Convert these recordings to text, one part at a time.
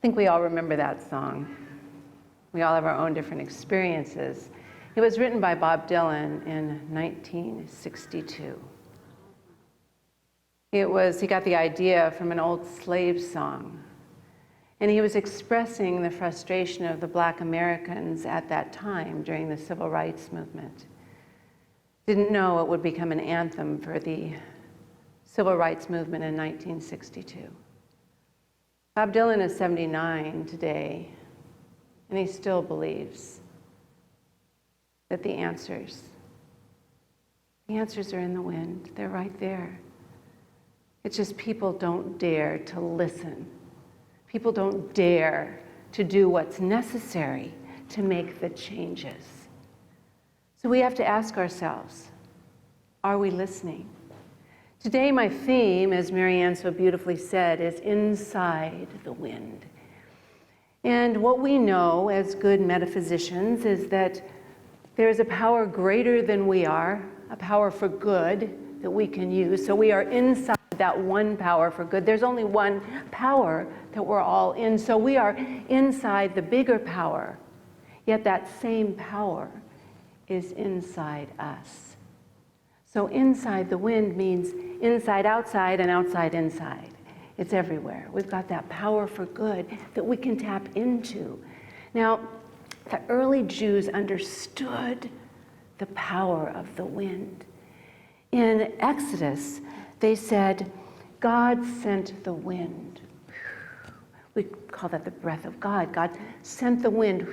think we all remember that song. We all have our own different experiences. It was written by Bob Dylan in 1962. He got the idea from an old slave song. And he was expressing the frustration of the Black Americans at that time during the Civil Rights Movement. Didn't know it would become an anthem for the Civil Rights Movement in 1962. Bob Dylan is 79 today, and he still believes that the answers are in the wind. They're right there. It's just people don't dare to listen. People don't dare to do what's necessary to make the changes. So we have to ask ourselves, are we listening? Today my theme, as Marianne so beautifully said, is inside the wind. And what we know as good metaphysicians is that there is a power greater than we are, a power for good that we can use. So we are inside that one power for good. There's only one power that we're all in. So we are inside the bigger power, yet that same power is inside us. So inside the wind means inside outside and outside inside. It's everywhere. We've got that power for good that we can tap into. Now, the early Jews understood the power of the wind. In Exodus, they said, God sent the wind. We call that the breath of God. God sent the wind.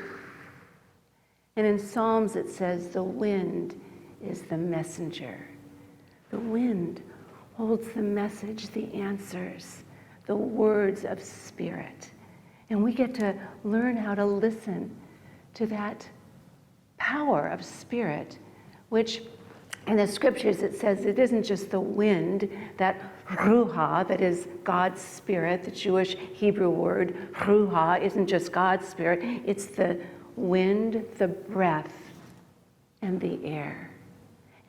And in Psalms it says the wind is the messenger. The wind holds the message, the answers, the words of spirit. And we get to learn how to listen to that power of spirit, which in the scriptures it says it isn't just the wind, that ruha, that is God's spirit. The Jewish Hebrew word ruha isn't just God's spirit, it's the wind, the breath, and the air.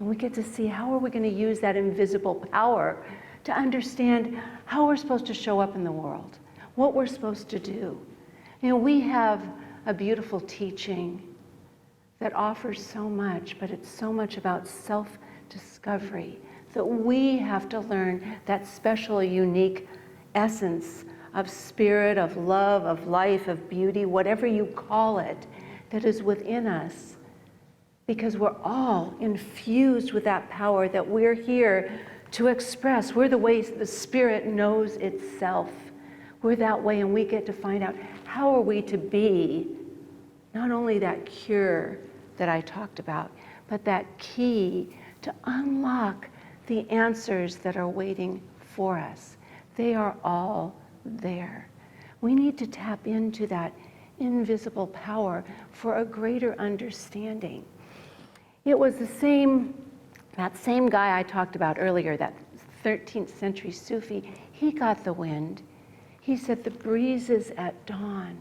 And we get to see how are we going to use that invisible power to understand how we're supposed to show up in the world, what we're supposed to do. You know, we have a beautiful teaching that offers so much, but it's so much about self-discovery, that we have to learn that special, unique essence of spirit, of love, of life, of beauty, whatever you call it, that is within us. Because we're all infused with that power that we're here to express. We're the way the Spirit knows itself. We're that way, and we get to find out how are we to be not only that cure that I talked about, but that key to unlock the answers that are waiting for us. They are all there. We need to tap into that invisible power for a greater understanding. It was that same guy I talked about earlier, that 13th century Sufi, he got the wind. He said the breezes at dawn.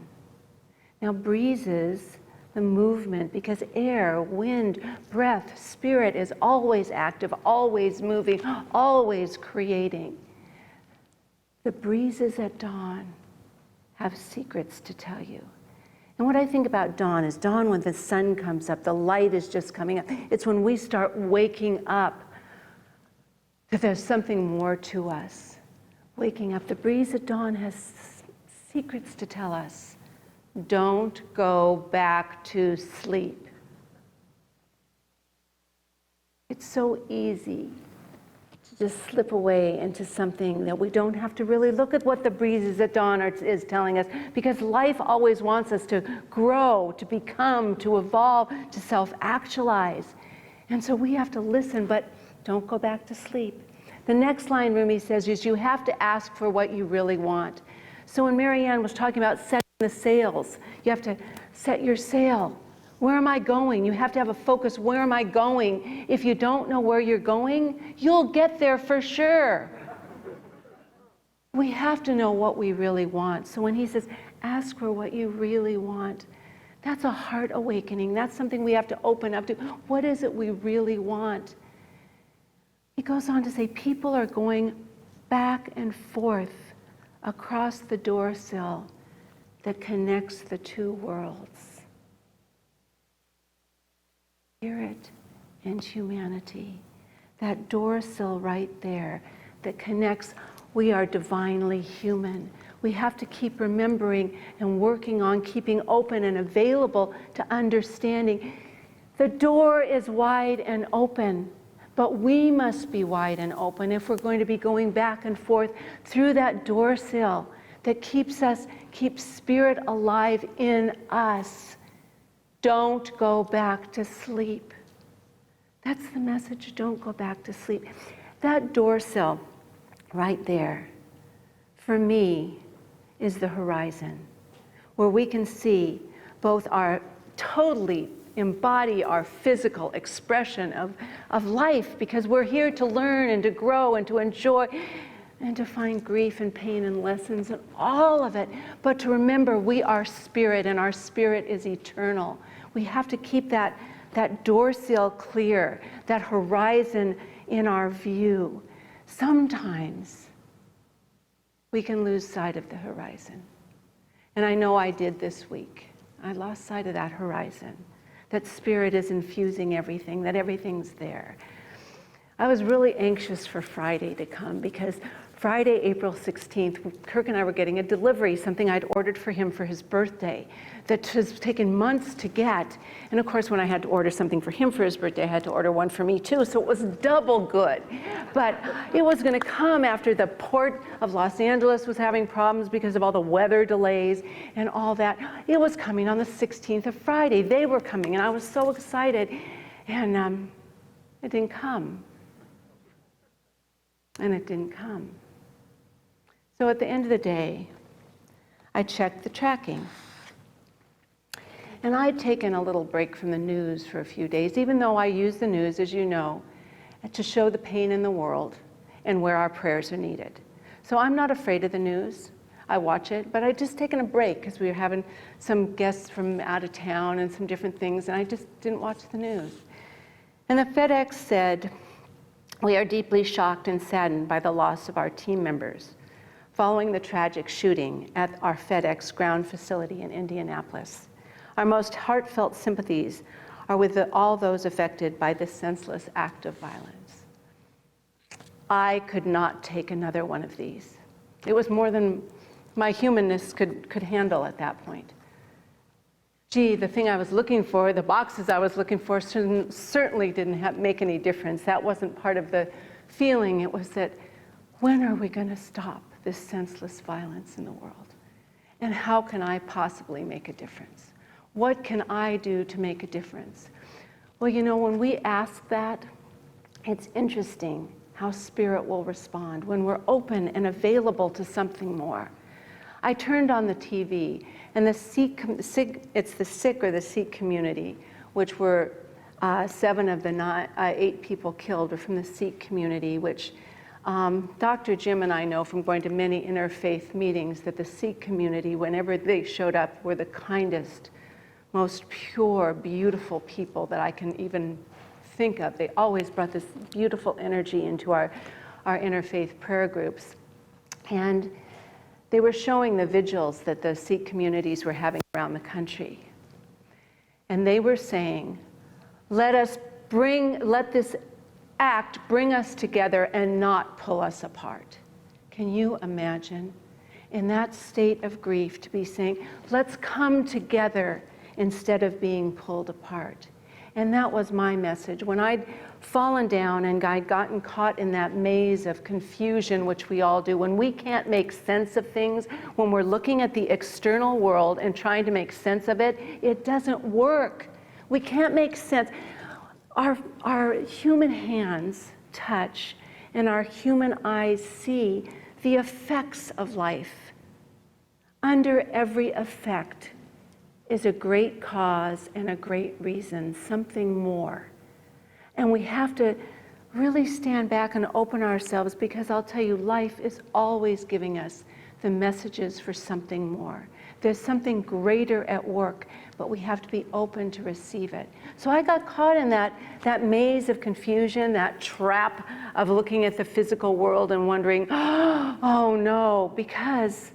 Now breezes, the movement, because air, wind, breath, spirit is always active, always moving, always creating. The breezes at dawn have secrets to tell you. And what I think about dawn is dawn when the sun comes up, the light is just coming up. It's when we start waking up that there's something more to us. Waking up. The breeze at dawn has secrets to tell us. Don't go back to sleep. It's so easy to just slip away into something that we don't have to really look at what the breezes at dawn is telling us, because life always wants us to grow, to become, to evolve, to self-actualize. And so we have to listen, but don't go back to sleep. The next line Rumi says is you have to ask for what you really want. So when Marianne was talking about setting the sails, you have to set your sail. Where am I going? You have to have a focus. Where am I going? If you don't know where you're going, you'll get there for sure. We have to know what we really want. So when he says, ask for what you really want, that's a heart awakening. That's something we have to open up to. What is it we really want? He goes on to say, people are going back and forth across the door sill, that connects the two worlds. Spirit and humanity. That door sill right there that connects. We are divinely human. We have to keep remembering and working on keeping open and available to understanding. The door is wide and open, but we must be wide and open if we're going to be going back and forth through that door sill that keeps spirit alive in us. Don't go back to sleep. That's the message. Don't go back to sleep. That door sill right there, for me, is the horizon, where we can see both our totally embody our physical expression of life, because we're here to learn and to grow and to enjoy and to find grief and pain and lessons and all of it, but to remember we are spirit and our spirit is eternal. We have to keep that door sill clear, that horizon in our view. Sometimes we can lose sight of the horizon. And I know I did this week. I lost sight of that horizon, that spirit is infusing everything, that everything's there. I was really anxious for Friday to come because Friday, April 16th, Kirk and I were getting a delivery, something I'd ordered for him for his birthday that has taken months to get. And of course, when I had to order something for him for his birthday, I had to order one for me too, so it was double good. But it was gonna come after the Port of Los Angeles was having problems because of all the weather delays and all that. It was coming on the 16th of Friday. They were coming, and I was so excited. And it didn't come. And it didn't come. So at the end of the day, I checked the tracking. And I'd taken a little break from the news for a few days, even though I use the news, as you know, to show the pain in the world and where our prayers are needed. So I'm not afraid of the news. I watch it, but I'd just taken a break because we were having some guests from out of town and some different things, and I just didn't watch the news. And the FedEx said, "We are deeply shocked and saddened by the loss of our team members following the tragic shooting at our FedEx ground facility in Indianapolis. Our most heartfelt sympathies are with all those affected by this senseless act of violence." I could not take another one of these. It was more than my humanness could handle at that point. Gee, the thing I was looking for, the boxes I was looking for certainly didn't make any difference. That wasn't part of the feeling. It was that, when are we going to stop this senseless violence in the world? And how can I possibly make a difference? What can I do to make a difference? Well, you know, when we ask that, it's interesting how spirit will respond when we're open and available to something more. I turned on the TV, and it's the Sikh or the Sikh community, which were 7 of the 8 people killed were from the Sikh community, which Dr. Jim and I know from going to many interfaith meetings that the Sikh community, whenever they showed up, were the kindest, most pure, beautiful people that I can even think of. They always brought this beautiful energy into our interfaith prayer groups. And they were showing the vigils that the Sikh communities were having around the country. And they were saying, let this act bring us together and not pull us apart. Can you imagine? In that state of grief, to be saying, let's come together instead of being pulled apart. And that was my message. When I'd fallen down and I'd gotten caught in that maze of confusion, which we all do, when we can't make sense of things, when we're looking at the external world and trying to make sense of it, it doesn't work. We can't make sense. Our human hands touch and our human eyes see the effects of life. Under every effect is a great cause and a great reason, something more. And we have to really stand back and open ourselves, because I'll tell you, life is always giving us the messages for something more. There's something greater at work, but we have to be open to receive it. So I got caught in that maze of confusion, that trap of looking at the physical world and wondering, oh no, because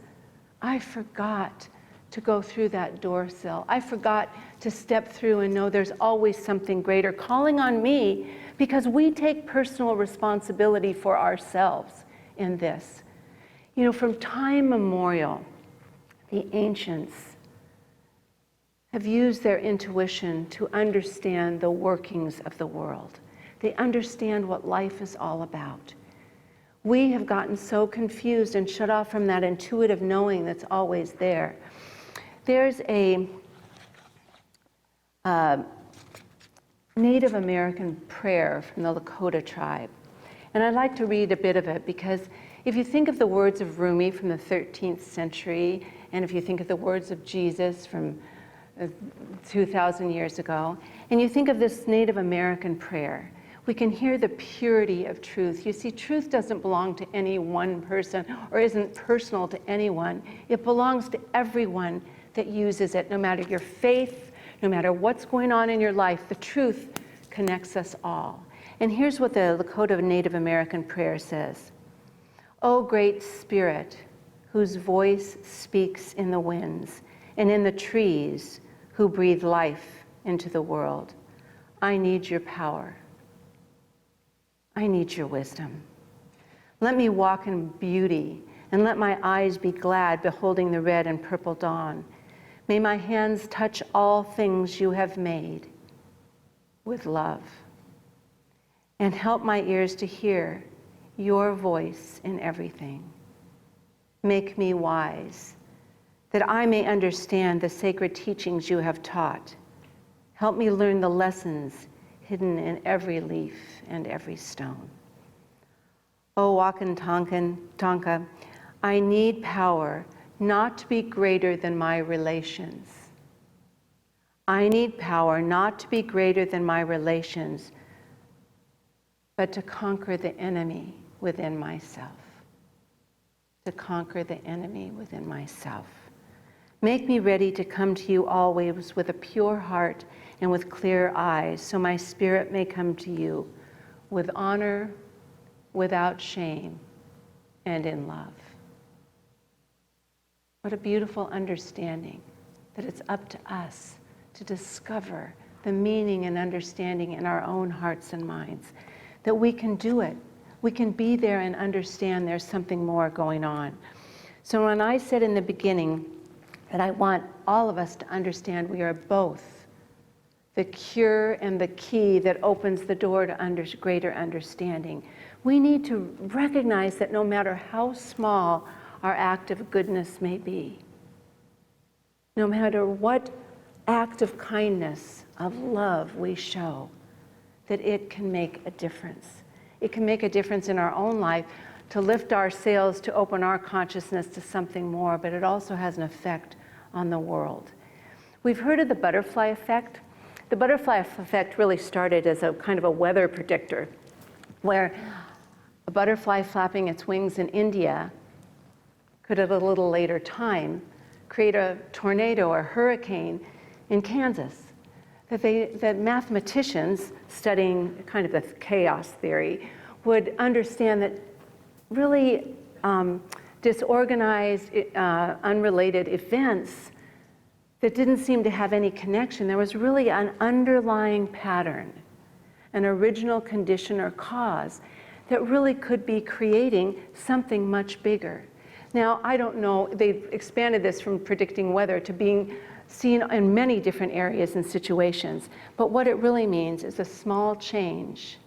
I forgot to go through that door sill. I forgot to step through and know there's always something greater calling on me, because we take personal responsibility for ourselves in this. You know, from time immemorial, the ancients have used their intuition to understand the workings of the world. They understand what life is all about. We have gotten so confused and shut off from that intuitive knowing that's always there. There's a Native American prayer from the Lakota tribe. And I'd like to read a bit of it, because if you think of the words of Rumi from the 13th century, and if you think of the words of Jesus from 2,000 years ago, and you think of this Native American prayer, we can hear the purity of truth. You see, truth doesn't belong to any one person or isn't personal to anyone. It belongs to everyone that uses it, no matter your faith, no matter what's going on in your life. The truth connects us all. And here's what the Lakota Native American prayer says. O great Spirit, whose voice speaks in the winds and in the trees, who breathe life into the world, I need your power. I need your wisdom. Let me walk in beauty, and let my eyes be glad beholding the red and purple dawn. May my hands touch all things you have made with love. And help my ears to hear your voice in everything. Make me wise, that I may understand the sacred teachings you have taught. Help me learn the lessons hidden in every leaf and every stone. O Wakan I need power not to be greater than my relations. I need power not to be greater than my relations, but to conquer the enemy within myself. To conquer the enemy within myself. Make me ready to come to you always with a pure heart and with clear eyes, so my spirit may come to you with honor, without shame, and in love. What a beautiful understanding that it's up to us to discover the meaning and understanding in our own hearts and minds, that we can do it. We can be there and understand there's something more going on. So when I said in the beginning that I want all of us to understand we are both the cure and the key that opens the door to greater understanding, we need to recognize that no matter how small our act of goodness may be, no matter what act of kindness, of love we show, that it can make a difference. It can make a difference in our own life, to lift our sails, to open our consciousness to something more, but it also has an effect on the world. We've heard of the butterfly effect. The butterfly effect really started as a kind of a weather predictor, where a butterfly flapping its wings in India could at a little later time create a tornado or hurricane in Kansas. That mathematicians studying kind of the chaos theory would understand that really disorganized, unrelated events that didn't seem to have any connection. There was really an underlying pattern, an original condition or cause that really could be creating something much bigger. Now, I don't know, they've expanded this from predicting weather to being seen in many different areas and situations. But what it really means is a small change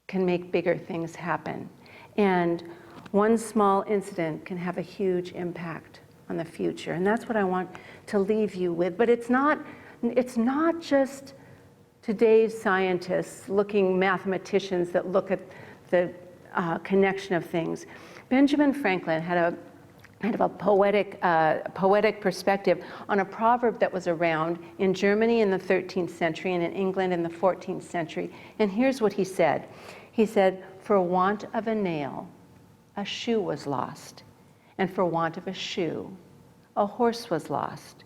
can make bigger things happen. And one small incident can have a huge impact on the future. And that's what I want to leave you with. But it's not just today's scientists, mathematicians that look at the connection of things. Benjamin Franklin had a kind of a poetic perspective on a proverb that was around in Germany in the 13th century and in England in the 14th century. And here's what he said. He said, "For want of a nail, a shoe was lost. And for want of a shoe, a horse was lost.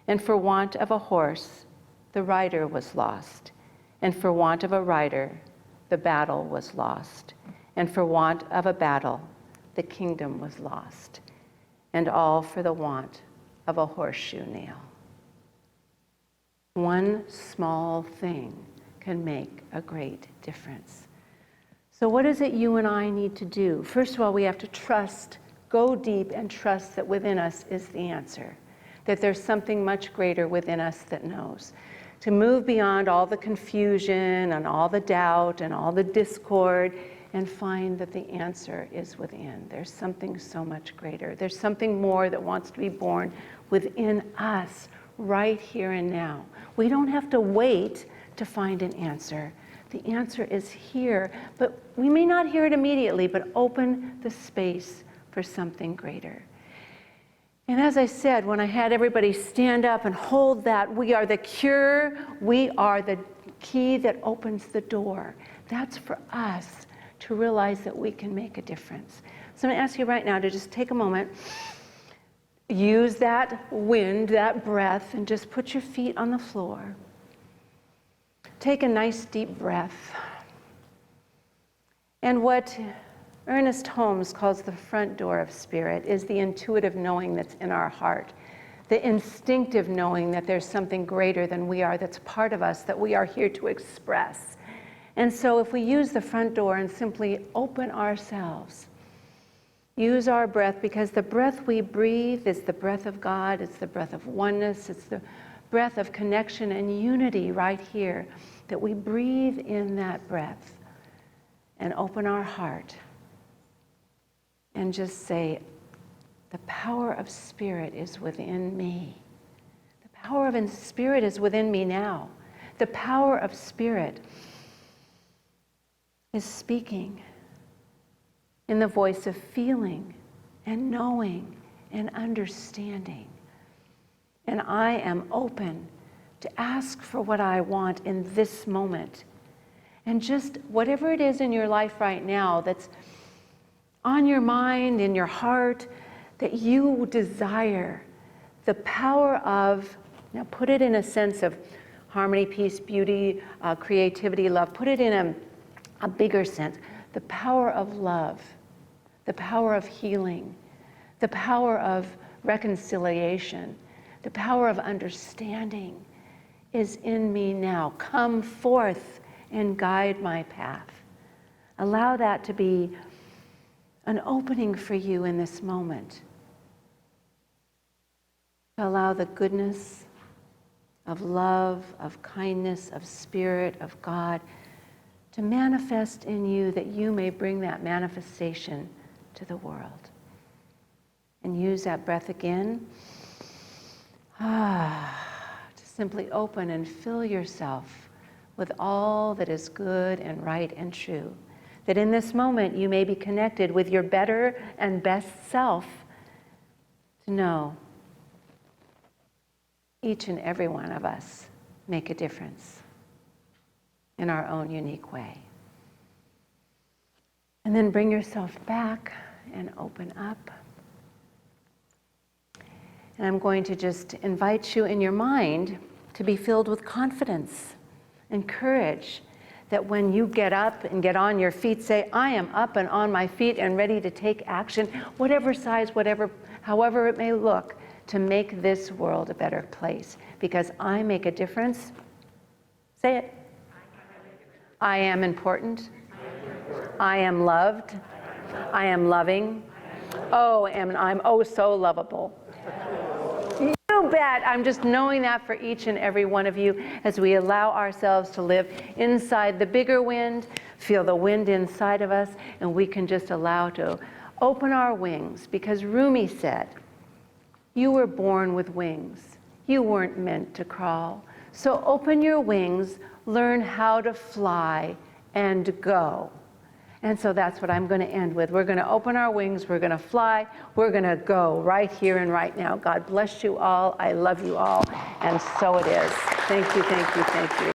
And for want of a horse, the rider was lost. And for want of a rider, the battle was lost. And for want of a battle, the kingdom was lost. And all for the want of a horseshoe nail. One small thing can make a great difference. So what is it you and I need to do? First of all, we have to trust, go deep and trust that within us is the answer, that there's something much greater within us that knows. To move beyond all the confusion and all the doubt and all the discord and find that the answer is within. There's something so much greater. There's something more that wants to be born within us right here and now. We don't have to wait to find an answer. The answer is here, but we may not hear it immediately, but open the space for something greater. And as I said, when I had everybody stand up and hold that, we are the cure, we are the key that opens the door. That's for us to realize that we can make a difference. So I'm going to ask you right now to just take a moment, use that wind, that breath, and just put your feet on the floor. Take a nice deep breath. And what Ernest Holmes calls the front door of spirit is the intuitive knowing that's in our heart, the instinctive knowing that there's something greater than we are that's part of us that we are here to express. And so if we use the front door and simply open ourselves, use our breath, because the breath we breathe is the breath of God, it's the breath of oneness, it's the breath of connection and unity right here, that we breathe in that breath and open our heart and just say, the power of spirit is within me. The power of spirit is within me now. The power of spirit is speaking in the voice of feeling and knowing and understanding. And I am open to ask for what I want in this moment. And just whatever it is in your life right now that's on your mind, in your heart, that you desire, the power of, now put it in a sense of harmony, peace, beauty, creativity, love. Put it in a bigger sense. The power of love, the power of healing, the power of reconciliation, the power of understanding is in me now. Come forth and guide my path. Allow that to be an opening for you in this moment. Allow the goodness of love, of kindness, of spirit, of God to manifest in you, that you may bring that manifestation to the world. And use that breath again. To simply open and fill yourself with all that is good and right and true. That in this moment you may be connected with your better and best self to know each and every one of us make a difference in our own unique way. And then bring yourself back and open up. And I'm going to just invite you in your mind to be filled with confidence and courage, that when you get up and get on your feet, say, I am up and on my feet and ready to take action, whatever size, however it may look, to make this world a better place. Because I make a difference. Say it. I am important. I am loved. I am loving. Oh, and I'm oh so lovable. You bet. I'm just knowing that for each and every one of you as we allow ourselves to live inside the bigger wind, feel the wind inside of us, and we can just allow to open our wings. Because Rumi said, you were born with wings. You weren't meant to crawl. So open your wings, learn how to fly, and go. And so that's what I'm going to end with. We're going to open our wings, we're going to fly, we're going to go right here and right now. God bless you all. I love you all. And so it is. Thank you, thank you, thank you.